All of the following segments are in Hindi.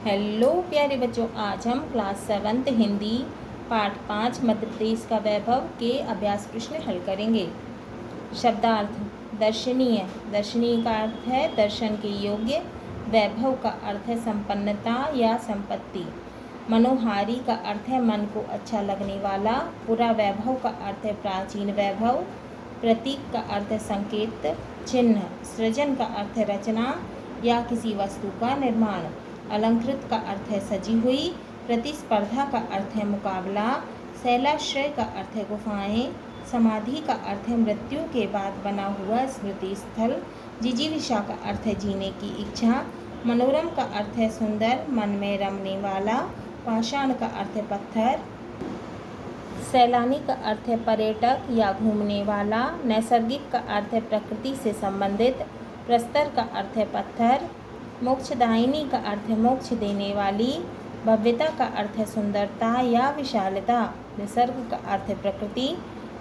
हेलो प्यारे बच्चों, आज हम क्लास 7 हिंदी पाठ 5 मध्य प्रदेश का वैभव के अभ्यास प्रश्न हल करेंगे। शब्दार्थ: दर्शनीय। दर्शनीय का अर्थ है दर्शन के योग्य। वैभव का अर्थ है संपन्नता या संपत्ति। मनोहारी का अर्थ है मन को अच्छा लगने वाला। पूरा वैभव का अर्थ है प्राचीन वैभव। प्रतीक का अर्थ है संकेत, चिन्ह। सृजन का अर्थ है रचना या किसी वस्तु का निर्माण। अलंकृत का अर्थ है सजी हुई। प्रतिस्पर्धा का अर्थ है मुकाबला। शैलाश्रय का अर्थ है गुफाएं। समाधि का अर्थ है मृत्यु के बाद बना हुआ स्मृति स्थल। जिजीविषा का अर्थ है जीने की इच्छा। मनोरम का अर्थ है सुंदर, मन में रमने वाला। पाषाण का अर्थ है पत्थर। सैलानी का अर्थ है पर्यटक या घूमने वाला। नैसर्गिक का अर्थ है प्रकृति से संबंधित। प्रस्तर का अर्थ है पत्थर। मोक्षदायिनी का अर्थ है मोक्ष देने वाली। भव्यता का अर्थ है सुंदरता या विशालता। निसर्ग का अर्थ है प्रकृति।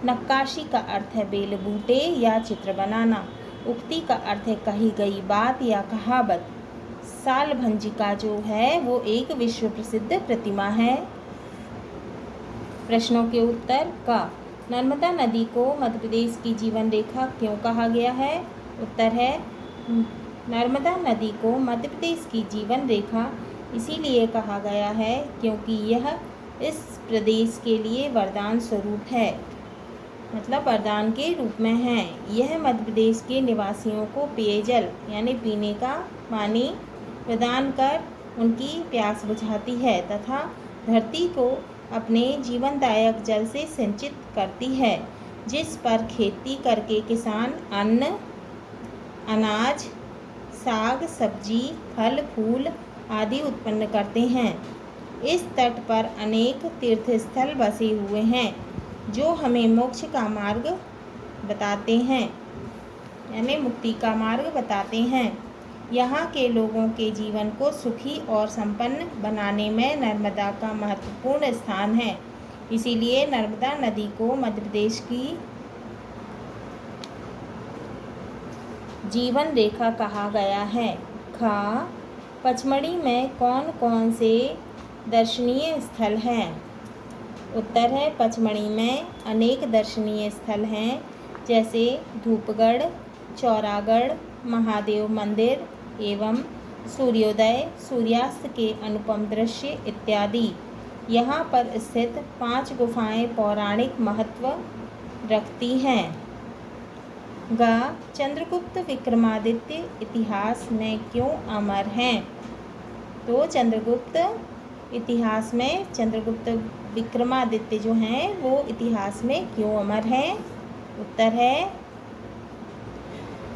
नक्काशी का अर्थ है बेल बूटे या चित्र बनाना। उक्ति का अर्थ है कही गई बात या कहावत। सालभंजिका जो है वो एक विश्व प्रसिद्ध प्रतिमा है। प्रश्नों के उत्तर का: नर्मदा नदी को मध्य प्रदेश की जीवन रेखा क्यों कहा गया है? उत्तर है नर्मदा नदी को मध्य प्रदेश की जीवन रेखा इसीलिए कहा गया है क्योंकि यह इस प्रदेश के लिए वरदान स्वरूप है, मतलब वरदान के रूप में है। यह मध्य प्रदेश के निवासियों को पेयजल यानी पीने का पानी प्रदान कर उनकी प्यास बुझाती है तथा धरती को अपने जीवनदायक जल से सिंचित करती है, जिस पर खेती करके किसान अन्न, अनाज, साग, सब्जी, फल फूल आदि उत्पन्न करते हैं। इस तट पर अनेक तीर्थस्थल बसे हुए हैं जो हमें मोक्ष का मार्ग बताते हैं, यानी मुक्ति का मार्ग बताते हैं। यहाँ के लोगों के जीवन को सुखी और संपन्न बनाने में नर्मदा का महत्वपूर्ण स्थान है। इसीलिए नर्मदा नदी को मध्य प्रदेश की जीवन रेखा कहा गया है। खा: पचमढ़ी में कौन कौन से दर्शनीय स्थल हैं? उत्तर है पचमढ़ी में अनेक दर्शनीय स्थल हैं, जैसे धूपगढ़, चौरागढ़, महादेव मंदिर एवं सूर्योदय सूर्यास्त के अनुपम दृश्य इत्यादि। यहाँ पर स्थित 5 गुफाएं पौराणिक महत्व रखती हैं। गा: चंद्रगुप्त विक्रमादित्य इतिहास में क्यों अमर हैं? तो चंद्रगुप्त इतिहास में चंद्रगुप्त विक्रमादित्य जो हैं वो इतिहास में क्यों अमर हैं? उत्तर है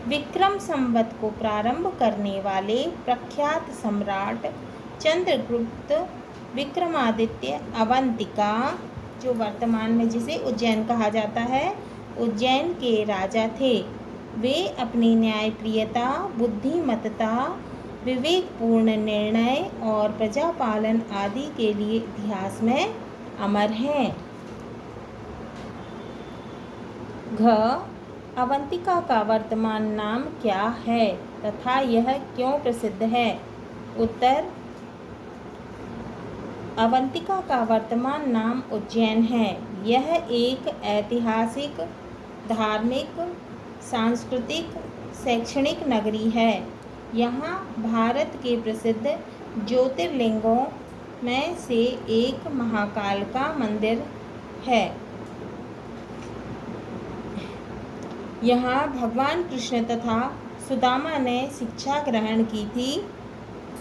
विक्रम संवत को प्रारंभ करने वाले प्रख्यात सम्राट चंद्रगुप्त विक्रमादित्य अवंतिका, जो वर्तमान में जिसे उज्जैन कहा जाता है, उज्जैन के राजा थे। वे अपनी न्यायप्रियता, बुद्धिमत्ता, विवेकपूर्ण निर्णय और प्रजापालन आदि के लिए इतिहास में अमर हैं। घ: अवंतिका का वर्तमान नाम क्या है तथा यह क्यों प्रसिद्ध है? उत्तर: अवंतिका का वर्तमान नाम उज्जैन है। यह एक ऐतिहासिक, धार्मिक, सांस्कृतिक, शैक्षणिक नगरी है। यहाँ भारत के प्रसिद्ध ज्योतिर्लिंगों में से एक महाकाल का मंदिर है। यहाँ भगवान कृष्ण तथा सुदामा ने शिक्षा ग्रहण की थी।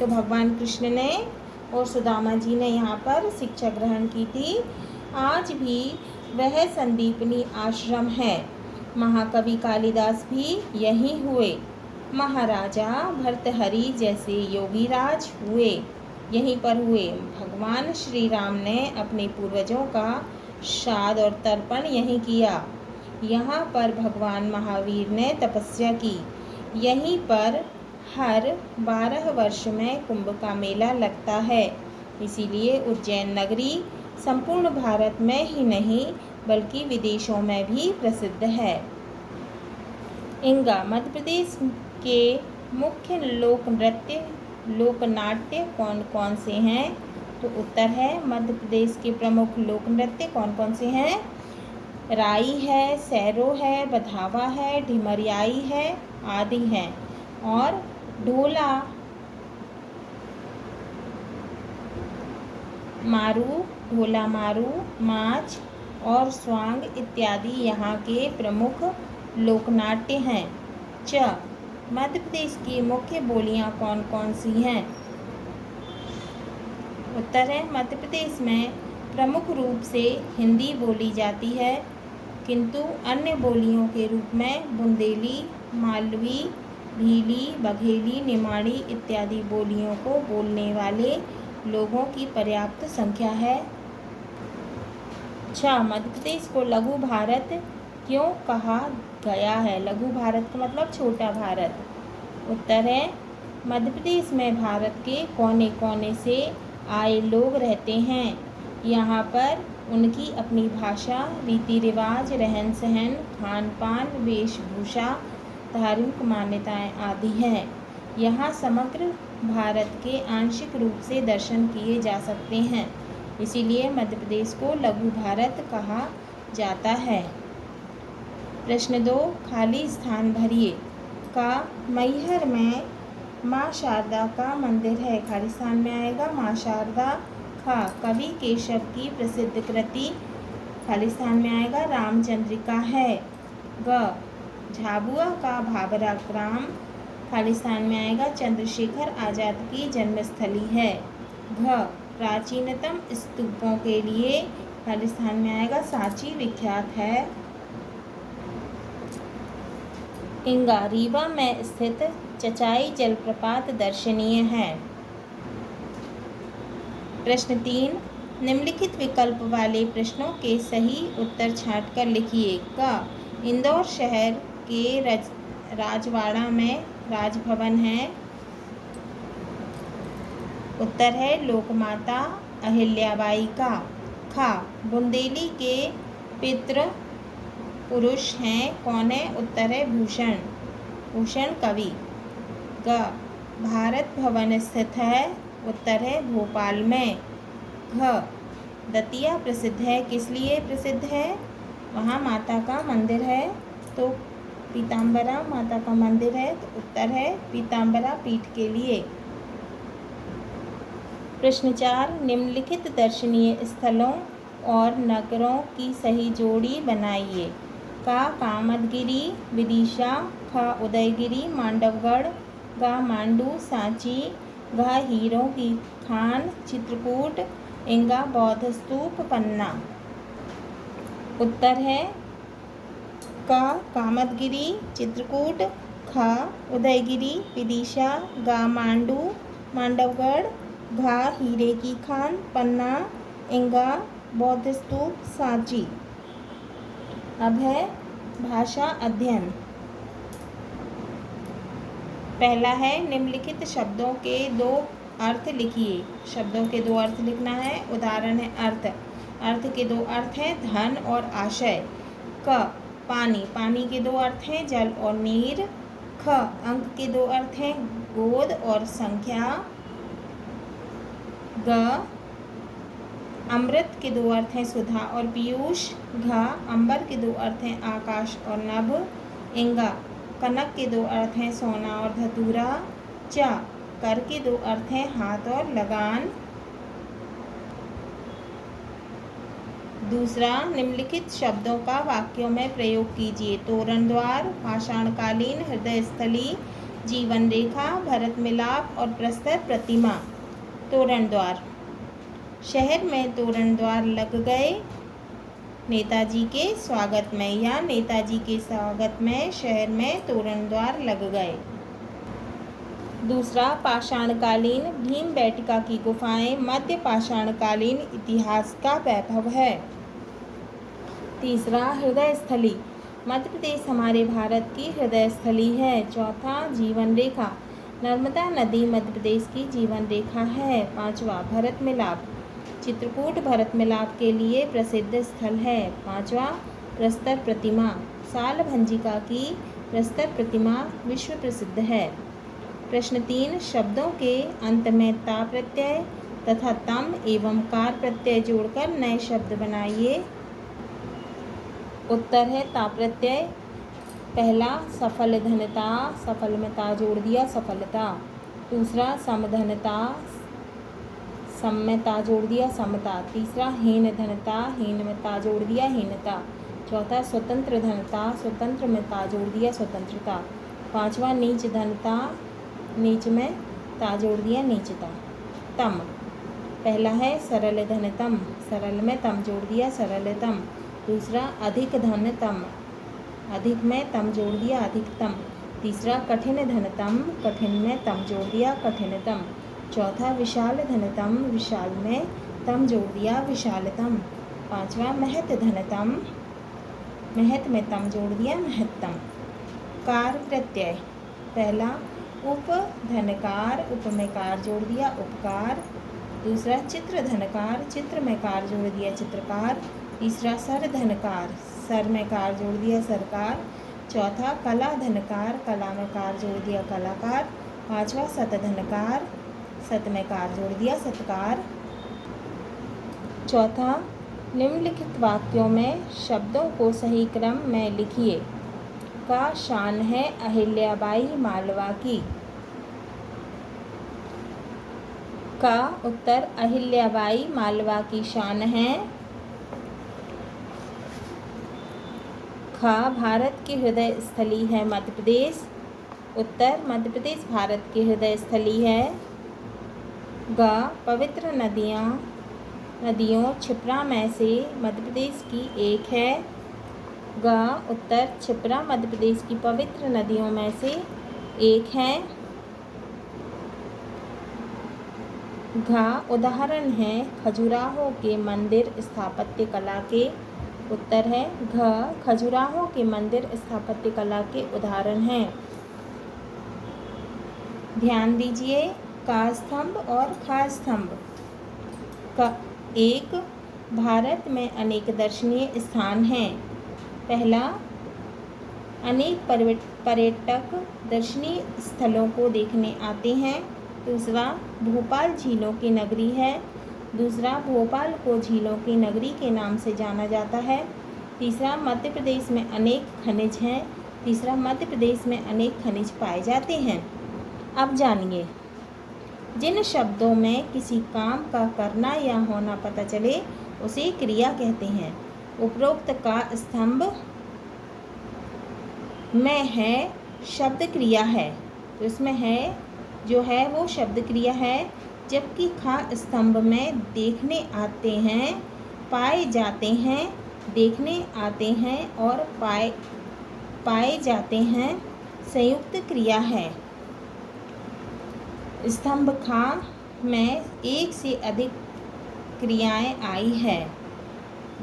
तो भगवान कृष्ण ने और सुदामा जी ने यहाँ पर शिक्षा ग्रहण की थी। आज भी वह संदीपनी आश्रम है। महाकवि कालिदास भी यहीं हुए। महाराजा भर्तृहरि जैसे योगीराज हुए यहीं पर हुए। भगवान श्री राम ने अपने पूर्वजों का श्राद्ध और तर्पण यहीं किया। यहाँ पर भगवान महावीर ने तपस्या की। यहीं पर हर 12 वर्ष में कुंभ का मेला लगता है। इसीलिए उज्जैन नगरी संपूर्ण भारत में ही नहीं बल्कि विदेशों में भी प्रसिद्ध है। इंगा: मध्य प्रदेश के मुख्य लोक नृत्य लोकनाट्य कौन कौन से हैं? तो उत्तर है मध्य प्रदेश के प्रमुख लोक नृत्य कौन कौन से हैं? राई है, सैरो है, बधावा है, ढिमरियाई है आदि हैं। और ढोला मारू, माच और स्वांग इत्यादि यहाँ के प्रमुख लोकनाट्य हैं। च मध्य प्रदेश की मुख्य बोलियाँ कौन कौन सी हैं? उत्तर है मध्य प्रदेश में प्रमुख रूप से हिंदी बोली जाती है, किंतु अन्य बोलियों के रूप में बुंदेली, मालवी, भीली, बघेली, निमाड़ी इत्यादि बोलियों को बोलने वाले लोगों की पर्याप्त संख्या है। मध्य प्रदेश को लघु भारत क्यों कहा गया है? लघु भारत का मतलब छोटा भारत। उत्तर है मध्य प्रदेश में भारत के कोने कोने से आए लोग रहते हैं। यहाँ पर उनकी अपनी भाषा, रीति रिवाज, रहन सहन, खान पान, वेशभूषा, धार्मिक मान्यताएं आदि हैं। यहाँ समग्र भारत के आंशिक रूप से दर्शन किए जा सकते हैं, इसीलिए मध्य प्रदेश को लघु भारत कहा जाता है। प्रश्न 2, खाली स्थान भरिए। का मैहर में माँ शारदा का मंदिर है, खाली स्थान में आएगा माँ शारदा। खा कवि केशव की प्रसिद्ध कृति, खाली स्थान में आएगा रामचंद्रिका है। ग झाबुआ का भाभरा ग्राम, खाली स्थान में आएगा चंद्रशेखर आज़ाद की जन्मस्थली है। घ प्राचीनतम स्तूपों के लिए, खाली स्थान में आएगा सांची विख्यात है। इंगा रीवा में स्थित चचाई जलप्रपात दर्शनीय है। प्रश्न 3, निम्नलिखित विकल्प वाले प्रश्नों के सही उत्तर छांटकर लिखिए। का इंदौर शहर के राजवाड़ा में राजभवन है। उत्तर है लोकमाता अहिल्याबाई का। खा बुंदेली के पितृ पुरुष हैं, कौन है? उत्तर है भूषण कवि। ग भारत भवन स्थित है, उत्तर है भोपाल में। घ दतिया प्रसिद्ध है, किस लिए प्रसिद्ध है? वहाँ माता का मंदिर है, तो पीताम्बरा माता का मंदिर है, तो उत्तर है पीताम्बरा पीठ के लिए। प्रश्न 4, निम्नलिखित दर्शनीय स्थलों और नगरों की सही जोड़ी बनाइए। का कामदगिरी, विदिशा। ख उदयगिरी, मांडवगढ़। ग मांडू, सांची। घ हीरों की खान, चित्रकूट। इंगा बौद्ध स्तूप, पन्ना। उत्तर है क कामदगिरी, चित्रकूट। ख उदयगिरी, विदिशा। ग मांडू, मांडवगढ़। घ हीरे की खान, पन्ना। इंगा बौद्ध स्तूप, सांची। अब है भाषा अध्ययन। पहला है निम्नलिखित शब्दों के 2 अर्थ लिखिए। शब्दों के 2 अर्थ लिखना है। उदाहरण है अर्थ के 2 अर्थ हैं धन और आशय। क पानी के 2 अर्थ हैं जल और नीर। ख अंक के 2 अर्थ हैं गोद और संख्या। ग अमृत के 2 अर्थ हैं सुधा और पीयूष। घ अंबर के 2 अर्थ हैं आकाश और नभ। इंगा कनक के 2 अर्थ हैं सोना और धतूरा। च कर के 2 अर्थ हैं हाथ और लगान। दूसरा, निम्नलिखित शब्दों का वाक्यों में प्रयोग कीजिए। तोरण द्वार, पाषाणकालीन, हृदय स्थली, जीवन रेखा, भरत मिलाप और प्रस्तर प्रतिमा। तोरण द्वार। शहर में तोरण द्वार लग गए नेताजी के स्वागत में, या नेताजी के स्वागत में शहर में तोरण द्वार लग गए। दूसरा, पाषाणकालीन भीमबेटका की गुफाएं मध्य पाषाणकालीन इतिहास का वैभव है। तीसरा, हृदय स्थली मध्य प्रदेश हमारे भारत की हृदय स्थली है। चौथा, जीवन रेखा नर्मदा नदी मध्य प्रदेश की जीवन रेखा है। पांचवा, भरत मिलाप चित्रकूट भरत मिलाप के लिए प्रसिद्ध स्थल है। पांचवा, प्रस्तर प्रतिमा साल भंजिका की प्रस्तर प्रतिमा विश्व प्रसिद्ध है। प्रश्न 3, शब्दों के अंत में ता प्रत्यय तथा तम एवं कार प्रत्यय जोड़कर नए शब्द बनाइए। उत्तर है ता प्रत्यय। पहला सफल धनता, सफल में ता जोड़ दिया सफलता। दूसरा समधनता, सम में ता जोड़ दिया समता। तीसरा हीन धनता, हीन में ता जोड़ दिया हीनता। चौथा स्वतंत्र धनता, स्वतंत्र में ता जोड़ दिया स्वतंत्रता। पांचवा नीच धनता, नीच में ता जोड़ दिया नीचता। तम, पहला है सरल धनतम, सरल में तम जोड़ दिया सरलतम। दूसरा अधिक धनतम, अधिक में तम जोड़ दिया अधिकतम। तीसरा कठिन धनतम, कठिन में तम जोड़ दिया कठिनतम। चौथा विशाल धनतम, विशाल में तम जोड़ दिया विशालतम। पांचवा महत धनतम, महत में तम जोड़ दिया महत्तम। कार प्रत्यय, पहला उप धनकार, उप में कार जोड़ दिया उपकार। दूसरा चित्र धनकार, चित्र में कार जोड़ दिया चित्रकार। तीसरा सर धनकार, सर में कार जोड़ दिया सरकार। चौथा कला धनकार, कला में कार जोड़ दिया कलाकार। पांचवा सत धनकार, सत में कार जोड़ दिया सत्कार। चौथा निम्नलिखित वाक्यों में शब्दों को सही क्रम में लिखिए। का शान है अहिल्याबाई मालवा की। का उत्तर अहिल्याबाई मालवा की शान है। खा भारत की हृदय स्थली है मध्य प्रदेश। उत्तर मध्य प्रदेश भारत की हृदय स्थली है। ग पवित्र नदियों क्षिप्रा में से मध्य प्रदेश की एक है। ग उत्तर क्षिप्रा मध्य प्रदेश की पवित्र नदियों में से एक है। घ उदाहरण है खजुराहो के मंदिर स्थापत्य कला के। उत्तर है घ खजुराहो के मंदिर स्थापत्य कला के उदाहरण हैं। ध्यान दीजिए, का स्तंभ और खा स्तंभ का एक, भारत में अनेक दर्शनीय स्थान हैं। पहला, अनेक पर्यटक दर्शनीय स्थलों को देखने आते हैं। दूसरा, भोपाल झीलों की नगरी है। दूसरा, भोपाल को झीलों की नगरी के नाम से जाना जाता है। तीसरा, मध्य प्रदेश में अनेक खनिज हैं। तीसरा, मध्य प्रदेश में अनेक खनिज पाए जाते हैं। अब जानिए, जिन शब्दों में किसी काम का करना या होना पता चले उसे क्रिया कहते हैं। उपरोक्त का स्तंभ में है शब्द क्रिया है, तो इसमें है जो है वो शब्द क्रिया है। जबकि खा स्तंभ में देखने आते हैं, पाए जाते हैं, देखने आते हैं और पाए जाते हैं संयुक्त क्रिया है। स्तंभ खा में एक से अधिक क्रियाएं आई है।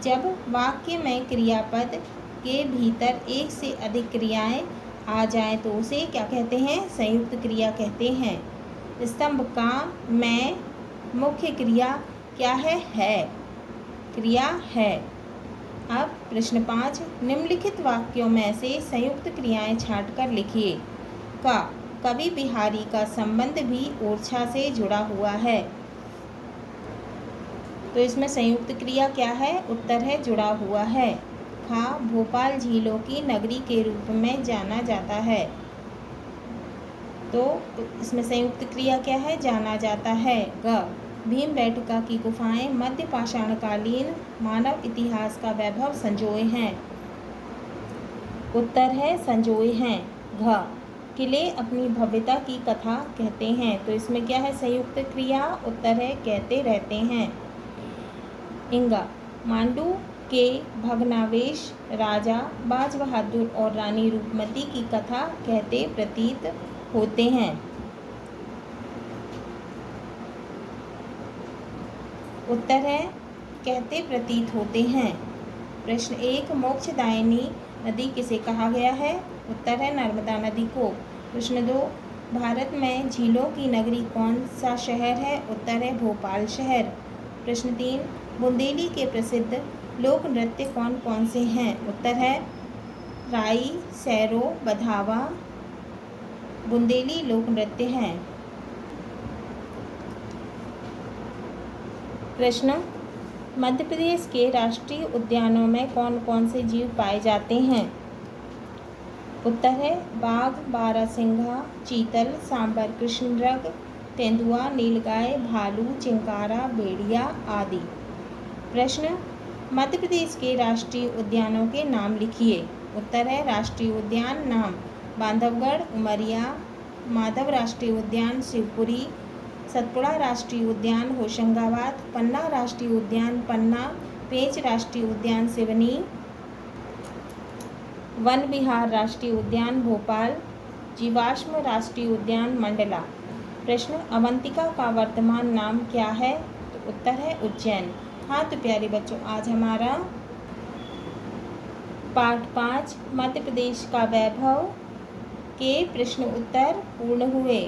जब वाक्य में क्रियापद के भीतर एक से अधिक क्रियाएं आ जाएं तो उसे क्या कहते हैं? संयुक्त क्रिया कहते हैं। स्तंभ का में मुख्य क्रिया क्या है? क्रिया है। अब प्रश्न 5, निम्नलिखित वाक्यों में से संयुक्त क्रियाएं छांटकर लिखिए। का कवि बिहारी का संबंध भी ओरछा से जुड़ा हुआ है। तो इसमें संयुक्त क्रिया क्या है? उत्तर है जुड़ा हुआ है। खा भोपाल झीलों की नगरी के रूप में जाना जाता है। तो इसमें संयुक्त क्रिया क्या है? जाना जाता है। ग भीमबेटका की गुफाएं मध्य पाषाणकालीन मानव इतिहास का वैभव संजोए हैं। उत्तर है संजोए हैं। घ किले अपनी भव्यता की कथा कहते हैं। तो इसमें क्या है? संयुक्त क्रिया। उत्तर है कहते रहते हैं। इंगा मांडू के भग्नावशेष राजा बाज बहादुर और रानी रूपमती की कथा कहते प्रतीत होते हैं। उत्तर है कहते प्रतीत होते हैं। प्रश्न 1, मोक्षदायिनी नदी किसे कहा गया है? उत्तर है नर्मदा नदी को। प्रश्न 2, भारत में झीलों की नगरी कौन सा शहर है? उत्तर है भोपाल शहर। प्रश्न 3, बुंदेली के प्रसिद्ध लोक नृत्य कौन कौन से हैं? उत्तर है राई, सैरो, बधावा, बुंदेली लोक नृत्य हैं। प्रश्न, मध्य प्रदेश के राष्ट्रीय उद्यानों में कौन कौन से जीव पाए जाते हैं? उत्तर है बाघ, बारहसिंघा, चीतल, सांबर कृष्णमृग, तेंदुआ, नीलगाय, भालू, चिंकारा, भेड़िया आदि। प्रश्न, मध्य प्रदेश के राष्ट्रीय उद्यानों के नाम लिखिए। उत्तर है राष्ट्रीय उद्यान नाम बांधवगढ़, उमरिया, माधव राष्ट्रीय उद्यान शिवपुरी, सतपुड़ा राष्ट्रीय उद्यान होशंगाबाद, पन्ना राष्ट्रीय उद्यान पन्ना, पेंच राष्ट्रीय उद्यान सिवनी, वन विहार राष्ट्रीय उद्यान भोपाल, जीवाश्म राष्ट्रीय उद्यान मंडला। प्रश्न, अवंतिका का वर्तमान नाम क्या है? तो उत्तर है उज्जैन। हाँ तो प्यारे बच्चों, आज हमारा पाठ 5 मध्य प्रदेश का वैभव के प्रश्न उत्तर पूर्ण हुए।